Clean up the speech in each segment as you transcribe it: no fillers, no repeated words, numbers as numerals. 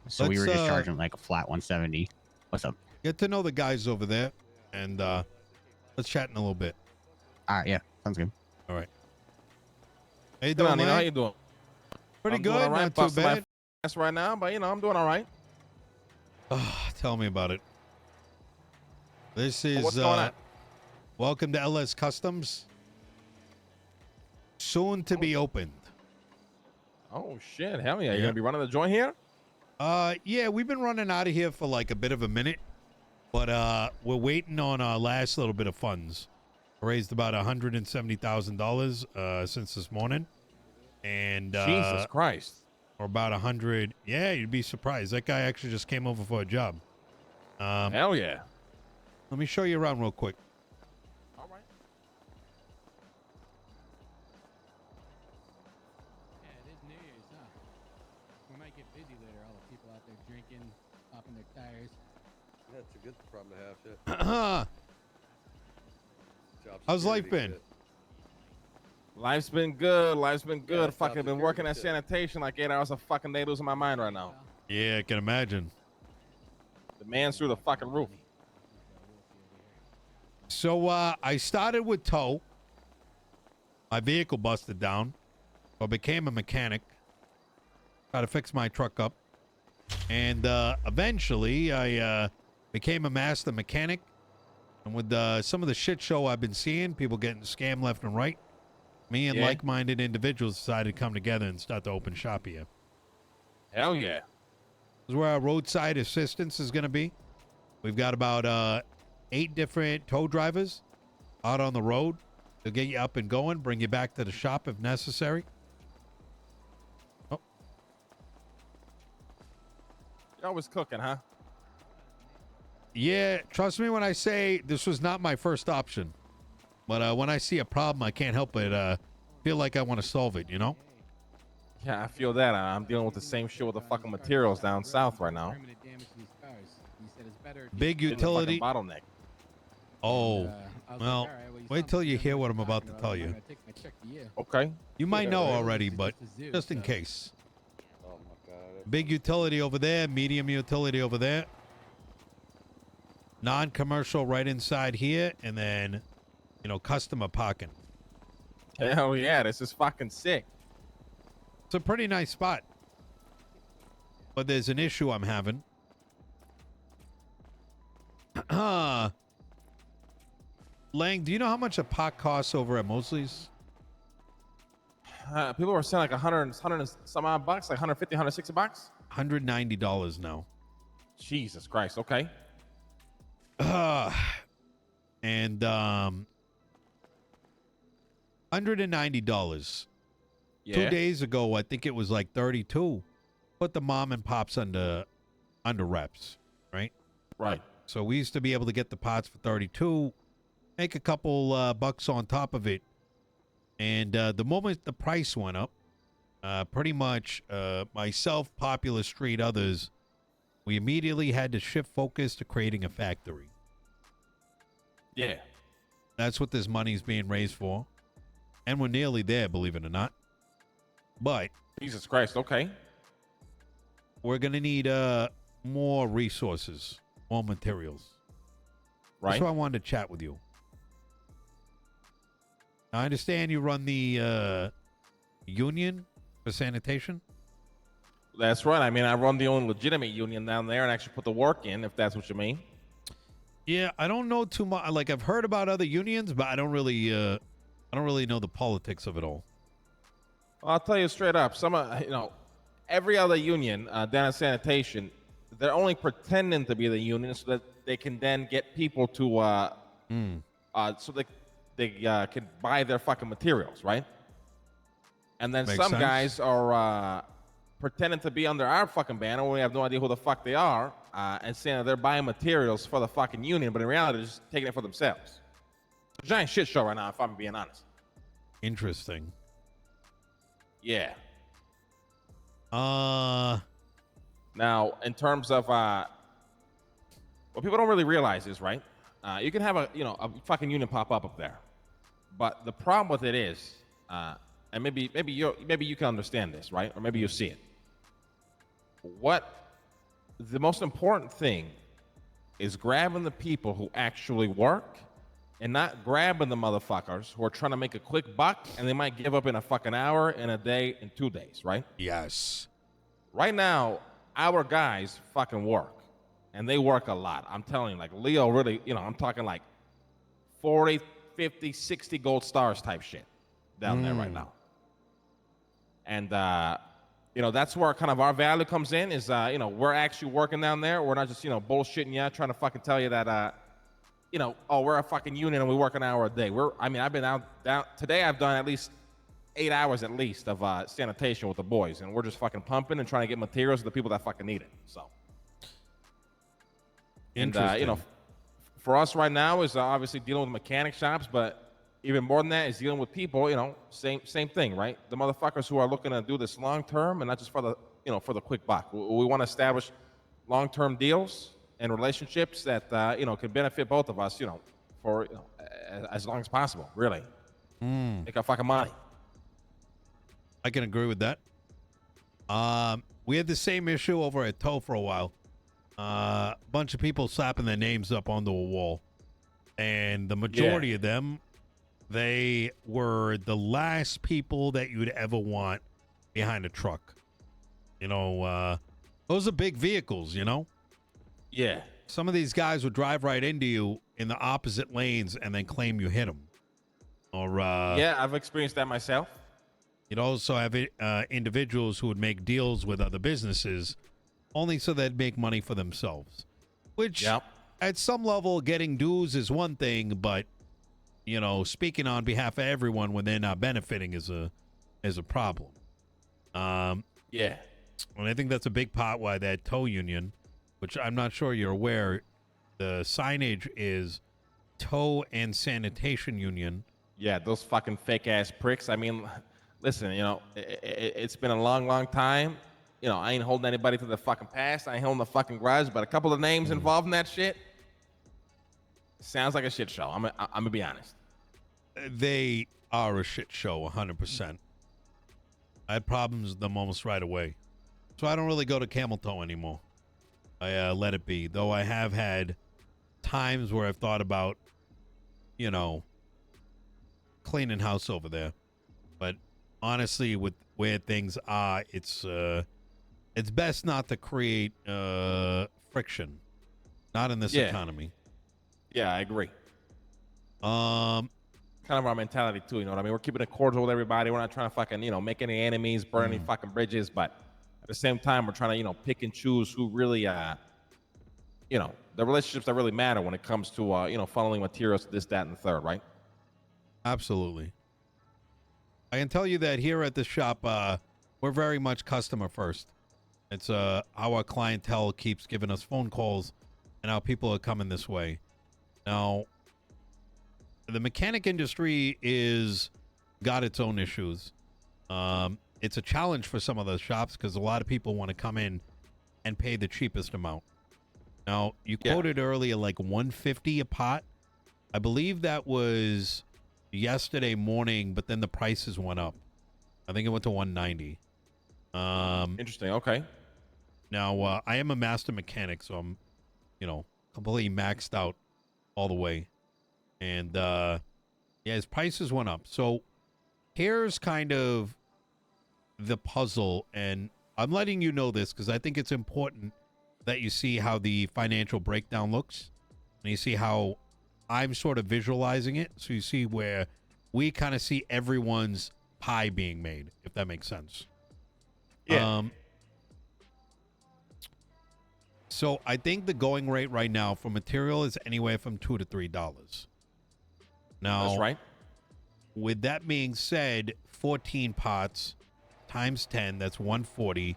So we were just charging like a flat 170. What's up? Get to know the guys over there, and let's chat in a little bit. All right, yeah, sounds good. All right. How you doing, Nino? How you doing? Pretty I'm good, doing all right. not too Busting my bad. ass right now, but I'm doing all right. Tell me about it. This is What's going on? welcome to LS Customs. Soon to be opened. Oh shit! Hell yeah! You gonna be running the joint here? Yeah, we've been running out of here for like a bit of a minute, but we're waiting on our last little bit of funds. Raised about $170,000 since this morning, and Jesus Christ, or about 100. Yeah, you'd be surprised. That guy actually just came over for a job. hell yeah! Let me show you around real quick. All right. Yeah, it is New Year's, huh? We might get busy later. All the people out there drinking, popping their tires. Yeah, it's a good problem to have. Shit. Job How's life security, been? shit. Life's been good. Life's been good. it's Fucking job been working at security shit. sanitation like 8 hours a fucking day, losing my mind right now. Yeah, I can imagine. The man's through the fucking roof. So I started with tow. My vehicle busted down. So I became a mechanic. Tried to fix my truck up. And eventually I became a master mechanic. And with some of the shit show I've been seeing, people getting scammed left and right, me and like-minded individuals decided to come together and start to open shop here. Hell yeah! This is where our roadside assistance is going to be. We've got about 8 different tow drivers out on the road to get you up and going, bring you back to the shop if necessary. Oh, You're always cooking, huh? yeah, trust me when I say this was not my first option. But when I see a problem, I can't help but feel like I want to solve it, you know? Yeah, I feel that. I'm dealing with the same shit with the fucking materials down south right now. Permanent damage to these cars. He said it's better. Big It's a fucking utility. bottleneck. Oh, I was well, like, all right, you wait sound till like you know hear what you're I'm about talking to tell I'm you. gonna take my check to you. Okay. You might know right. already, It's but just a zoo, just in so- case. Oh my god. Big utility over there, medium utility over there. Non-commercial right inside here, and then, customer parking. Hell yeah! This is fucking sick. It's a pretty nice spot. But there's an issue I'm having. Lang, do you know how much a pot costs over at Mosley's? People were saying like 100 and some odd bucks, like 150, 160 bucks. $190 now. Jesus Christ. Okay. And $190. Yeah. 2 days ago, I think it was like 32. Put the mom and pops under reps, right? Right. So we used to be able to get the pots for 32, make a couple bucks on top of it. And the moment the price went up, pretty much myself, Popular Street, others, we immediately had to shift focus to creating a factory. Yeah. That's what this money's being raised for. And we're nearly there, believe it or not. But Jesus Christ. Okay. we're going to need more resources, more materials. Right. That's why I wanted to chat with you. I understand you run the union for sanitation. That's right. I mean, I run the only legitimate union down there and actually put the work in, if that's what you mean. Yeah, I don't know too much. Like, I've heard about other unions, but I don't really know the politics of it all. I'll tell you straight up. Every other union down at sanitation, they're only pretending to be the union so that they can then get people to, so they can buy their fucking materials, right? And then Makes some sense. guys are pretending to be under our fucking banner when we have no idea who the fuck they are, and saying that they're buying materials for the fucking union, but in reality, they're just taking it for themselves. It's a giant shit show right now, if I'm being honest. Interesting. Yeah. Uh, Now, in terms of what people don't really realize is, right? You can have a fucking union pop up there, but the problem with it is, and maybe you can understand this, right? Or maybe you'll see it. What the most important thing is grabbing the people who actually work and not grabbing the motherfuckers who are trying to make a quick buck and they might give up in a fucking hour, in a day, in 2 days, right? Yes. Right now, our guys fucking work. And they work a lot. I'm telling you, like Leo really, I'm talking like 40, 50, 60 gold stars type shit down there right now. And, that's where kind of our value comes in is, we're actually working down there. We're not just, bullshitting you, trying to fucking tell you that, we're a fucking union and we work an hour a day. I've been down today. I've done at least 8 hours at least of sanitation with the boys, and we're just fucking pumping and trying to get materials to the people that fucking need it. So, and for us right now is obviously dealing with mechanic shops, but even more than that is dealing with people. Same thing, right? The motherfuckers who are looking to do this long term and not just for the quick buck. We want to establish long term deals and relationships that can benefit both of us. For as long as possible. Really, make our fucking money. I can agree with that. We had the same issue over at Tow for a while. A bunch of people slapping their names up onto a wall. And the majority of them, they were the last people that you'd ever want behind a truck. Those are big vehicles, Yeah. Some of these guys would drive right into you in the opposite lanes and then claim you hit them. Or yeah, I've experienced that myself. You'd also have individuals who would make deals with other businesses only so they'd make money for themselves. Which, at some level, getting dues is one thing, but, speaking on behalf of everyone when they're not benefiting is a problem. Yeah. And I think that's a big part why that tow union, which I'm not sure you're aware, the signage is Tow and Sanitation Union. Yeah, those fucking fake-ass pricks. I mean, listen, it's been a long, long time. I ain't holding anybody to the fucking past. I ain't holding the fucking grudge, but a couple of names involved in that shit sounds like a shit show. I'm gonna be honest. They are a shit show, 100%. I had problems with them almost right away. So I don't really go to Camel Toe anymore. I let it be. Though I have had times where I've thought about, cleaning house over there. But honestly, with where things are, it's best not to create friction. Not in this economy. Yeah, I agree. Um, Kind of our mentality too, you know what I mean? We're keeping it cordial with everybody. We're not trying to fucking, make any enemies, burn any fucking bridges, but at the same time, we're trying to, pick and choose who really, the relationships that really matter when it comes to, funneling materials to this, that, and the third, right? Absolutely. I can tell you that here at this shop, we're very much customer first. It's how our clientele keeps giving us phone calls and how people are coming this way. Now, the mechanic industry is got its own issues. It's a challenge for some of the shops because a lot of people want to come in and pay the cheapest amount. Now, you quoted earlier like $150 a pot. I believe that was yesterday morning, but then the prices went up. I think it went to $190. Interesting. Okay. Now, I am a master mechanic, so I'm, completely maxed out all the way. And, his prices went up. So here's kind of the puzzle. And I'm letting you know this because I think it's important that you see how the financial breakdown looks. And you see how I'm sort of visualizing it. So you see where we kind of see everyone's pie being made, if that makes sense. Yeah. So I think the going rate right now for material is anywhere from $2 to $3. Now, that's right. With that being said, 14 pots times 10, that's 140.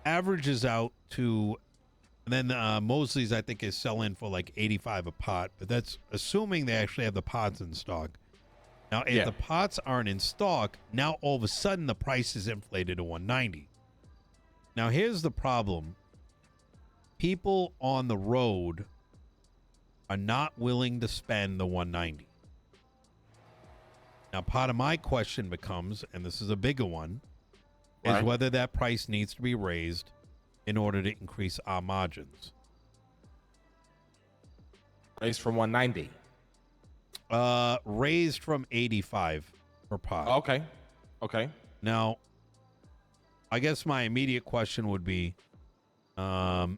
Averages out to, and then Mosley's I think is selling for like 85 a pot, but that's assuming they actually have the pots in stock. Now, if the pots aren't in stock, now all of a sudden the price is inflated to 190. Now, here's the problem. People on the road are not willing to spend the 190. Now, part of my question becomes, and this is a bigger one, is whether that price needs to be raised in order to increase our margins. Raised from 190. Raised from 85 per pot. Okay. Okay. Now, I guess my immediate question would be, how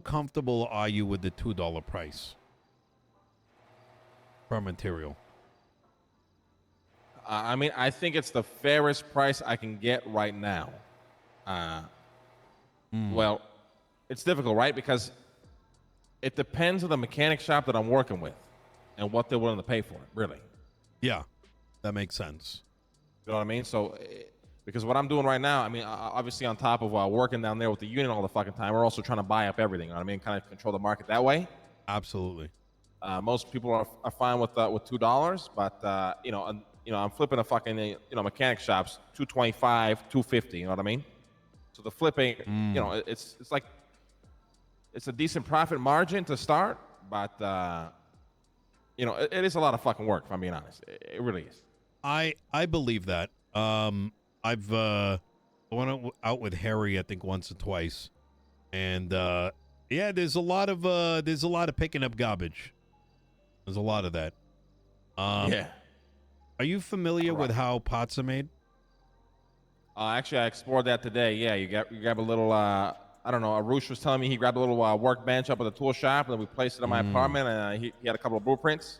comfortable are you with the $2 price per material? I mean, I think it's the fairest price I can get right now. Well, it's difficult, right? Because it depends on the mechanic shop that I'm working with and what they're willing to pay for it, really. Yeah, that makes sense. You know what I mean? So, because what I'm doing right now, I mean, obviously on top of working down there with the union all the fucking time, we're also trying to buy up everything. You know what I mean? Kind of control the market that way. Absolutely. Most people are fine with $2, but I'm flipping a fucking mechanic shops $225, $250. You know what I mean? So the flipping, it's like it's a decent profit margin to start, but it is a lot of fucking work. If I'm being honest, it really is. I believe that. I've went out with Harry, I think, once or twice, and yeah, there's a lot of picking up garbage. There's a lot of that. Yeah. Are you familiar with how pots are made? Actually, I explored that today. Yeah, you grab a little. I don't know. Arush was telling me he grabbed a little workbench up at the tool shop, and then we placed it in my apartment. And he had a couple of blueprints.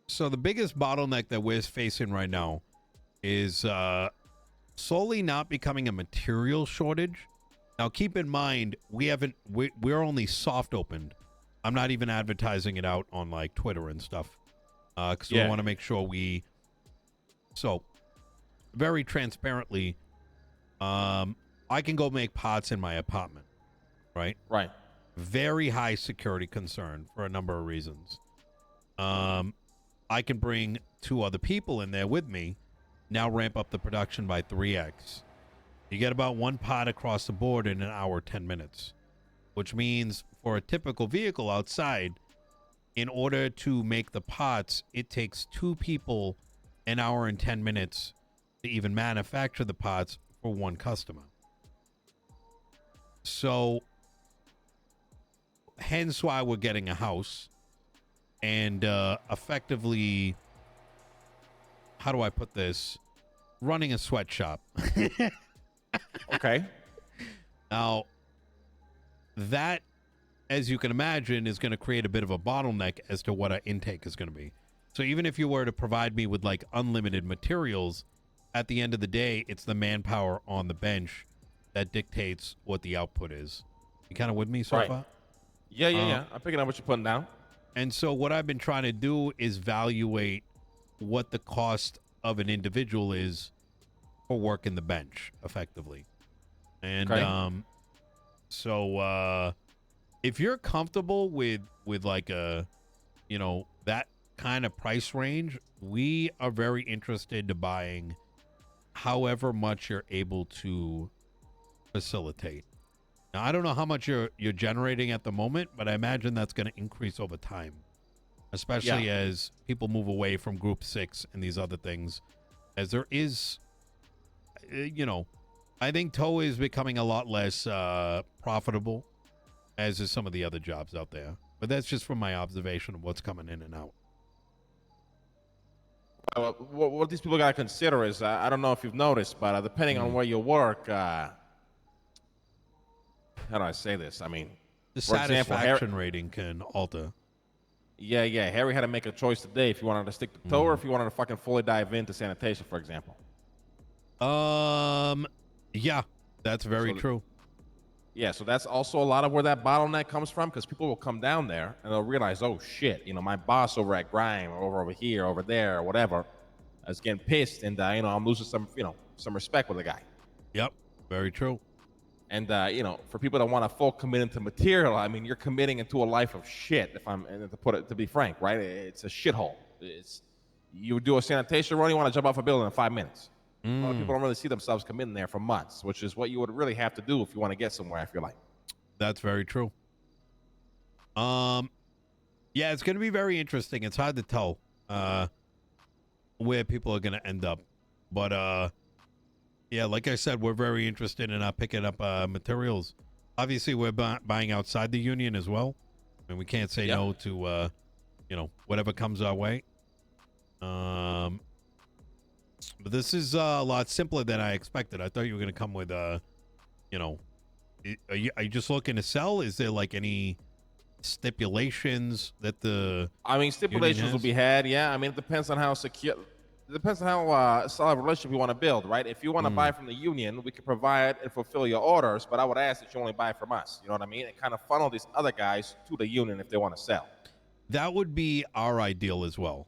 So the biggest bottleneck that we're facing right now is solely not becoming a material shortage. Now, keep in mind, we're only soft opened. I'm not even advertising it out on like Twitter and stuff because we want to make sure so very transparently, I can go make pots in my apartment, right? Right. Very high security concern for a number of reasons. I can bring 2 other people in there with me, now ramp up the production by 3x. You get about 1 pot across the board in an hour, 10 minutes, which means for a typical vehicle outside, in order to make the pots, it takes 2 people an hour and 10 minutes to even manufacture the pots for 1 customer. So, hence why we're getting a house and effectively, how do I put this? Running a sweatshop. Okay. Now, that, as you can imagine, is going to create a bit of a bottleneck as to what our intake is going to be. So even if you were to provide me with like unlimited materials, at the end of the day, it's the manpower on the bench that dictates what the output is. You kind of with me so Right. far? Yeah. I'm picking up what you're putting down. And so what I've been trying to do is evaluate what the cost of an individual is for working the bench effectively. And so if you're comfortable with like a, that kind of price range, we are very interested to buying however much you're able to facilitate. Now, I don't know how much you're generating at the moment, but I imagine that's going to increase over time, especially as people move away from Group 6 and these other things, as there is, I think tow is becoming a lot less profitable, as is some of the other jobs out there. But that's just from my observation of what's coming in and out. What these people got to consider is, I don't know if you've noticed, but depending on where you work, how do I say this? I mean, The for example, satisfaction rating can alter. Yeah. Harry had to make a choice today if he wanted to stick to tow or if he wanted to fucking fully dive into sanitation, for example. Yeah, that's very true. Yeah, so that's also a lot of where that bottleneck comes from, because people will come down there and they'll realize, oh shit, my boss over at Grime or over here, over there, or whatever, is getting pissed, and I'm losing some respect with the guy. Yep, very true. And for people that want to full commit into material, I mean, you're committing into a life of shit. To be frank, right? It's a shithole. You do a sanitation run, you want to jump off a building in 5 minutes. A lot of people don't really see themselves committing there for months, which is what you would really have to do if you want to get somewhere, I feel like. That's very true. Yeah, it's going to be very interesting. It's hard to tell where people are going to end up. But Yeah, like I said, we're very interested in picking up materials. Obviously, we're buying outside the union as well, and we can't say no to whatever comes our way. But this is a lot simpler than I expected. I thought you were gonna come with are you just looking to sell? Is there like any stipulations that the I mean, stipulations will be had. Yeah. I mean, it depends on how secure. It depends on how solid a relationship you want to build, right? If you want to buy from the union, we can provide and fulfill your orders, but I would ask that you only buy from us. You know what I mean? And kind of funnel these other guys to the union if they want to sell. That would be our ideal as well.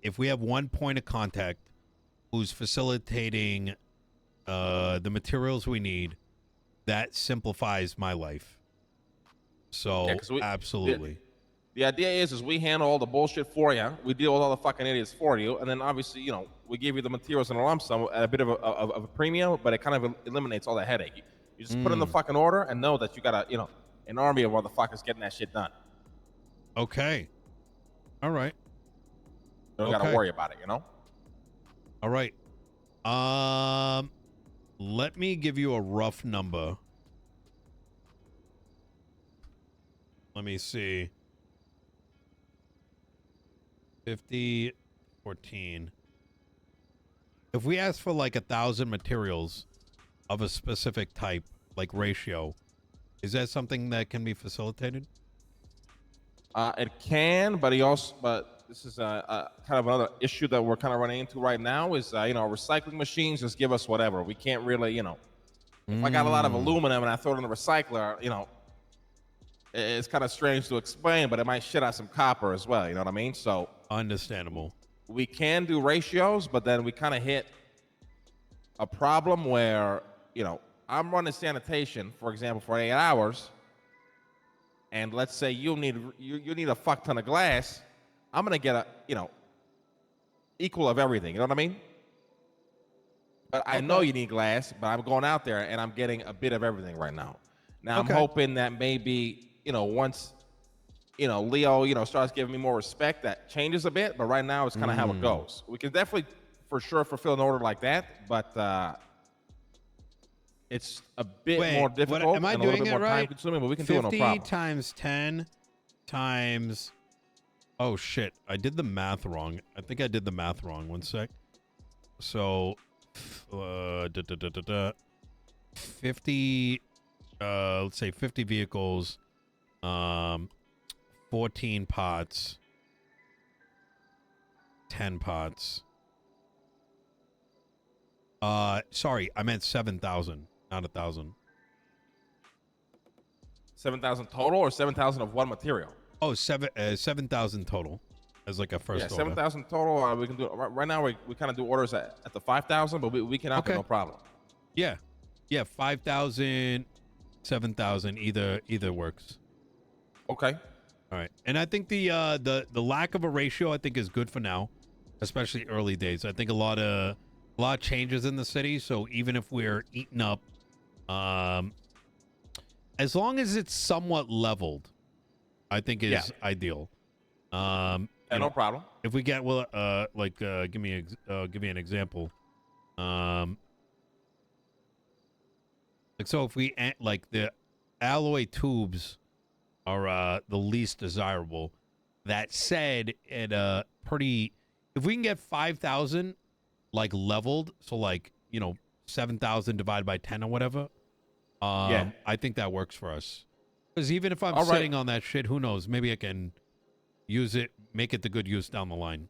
If we have one point of contact who's facilitating the materials we need, that simplifies my life. So Yeah, absolutely. The idea is we handle all the bullshit for you. We deal with all the fucking idiots for you, and then obviously, we give you the materials in a lump sum at a bit of a premium, but it kind of eliminates all that headache. You just put in the fucking order and know that you got an army of motherfuckers getting that shit done. Okay. All right. You don't got to worry about it, All right. Let me give you a rough number. Let me see. 50, 14. If we ask for like 1,000 materials of a specific type, like ratio, is that something that can be facilitated? It can, but this is kind of another issue that we're kind of running into right now is, recycling machines just give us whatever. We can't really, if I got a lot of aluminum and I throw it in the recycler, it's kind of strange to explain, but it might shit out some copper as well. You know what I mean? So understandable. We can do ratios, but then we kind of hit a problem where, I'm running sanitation, for example, for 8 hours, and let's say you need a fuck ton of glass. I'm gonna get equal of everything. You know what I mean? But I know you need glass, but I'm going out there and I'm getting a bit of everything right now. Now I'm hoping that maybe once Leo starts giving me more respect, that changes a bit. But right now it's kind of how it goes. We can definitely for sure fulfill an order like that, but it's a bit more difficult am I and a doing little bit it more right? time consuming. But we can do it no problem. 50 times 10 times. Oh shit! I did the math wrong. I think I did the math wrong. 1 sec. So, 50. Let's say 50 vehicles. 14 pots. 10 pots. Sorry, I meant 7,000, not 1,000. 7,000 total, or 7,000 of one material? Oh, 7,000 total as like a first order. 7,000 total. We can do right now. We kind of do orders at the 5,000, but we can out there, no problem. Yeah, 5,000, 7,000, either works. Okay. All right, and I think the lack of a ratio I think is good for now, especially early days. I think a lot of changes in the city, so even if we're eating up, as long as it's somewhat leveled, I think is ideal. No problem. If we get give me an example. So if we like the alloy tubes are the least desirable. That said, at if we can get 5,000 like leveled, so like 7,000 divided by 10 or whatever, I think that works for us. Because even if I'm sitting on that shit, who knows? Maybe I can use it, make it the good use down the line.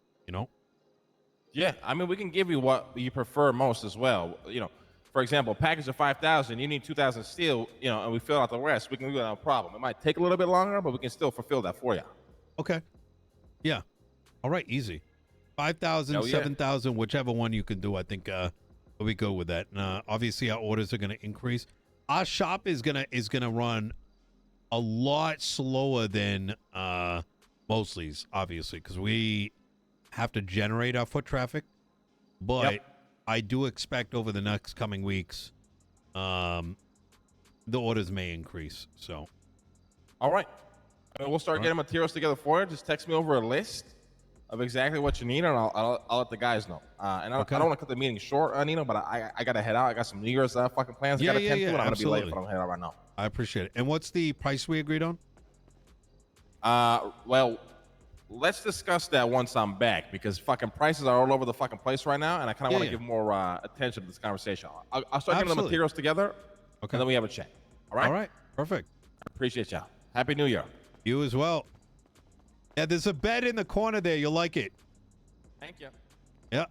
Yeah, I mean, we can give you what you prefer most as well. For example, a package of 5,000, you need 2,000 steel, and we fill out the rest. We can do that no problem. It might take a little bit longer, but we can still fulfill that for you. Okay. Yeah. All right. Easy. 5,000, 7,000, whichever one you can do. I think we'll be good with that. And obviously, our orders are going to increase. Our shop is gonna run a lot slower than Mosley's, obviously, because we have to generate our foot traffic. But I do expect over the next coming weeks, the orders may increase. So, all right, we'll start getting materials together for you. Just text me over a list, of exactly what you need, and I'll let the guys know. And I Okay. don't want to cut the meeting short, Nino, but I got to head out. I got some New Year's fucking plans I Yeah, got to yeah, tend yeah, to, and I'm going to be late absolutely. if I don't head out right now. I appreciate it. And what's the price we agreed on? Well, let's discuss that once I'm back, because fucking prices are all over the fucking place right now, and I kind of Yeah, want to yeah. give more attention to this conversation. I'll start getting the Absolutely. materials together, Okay. and then we have a chat. All right? All right. Perfect. Appreciate y'all. Happy New Year. You as well. Yeah, there's a bed in the corner there. You'll like it. Thank you. Yeah.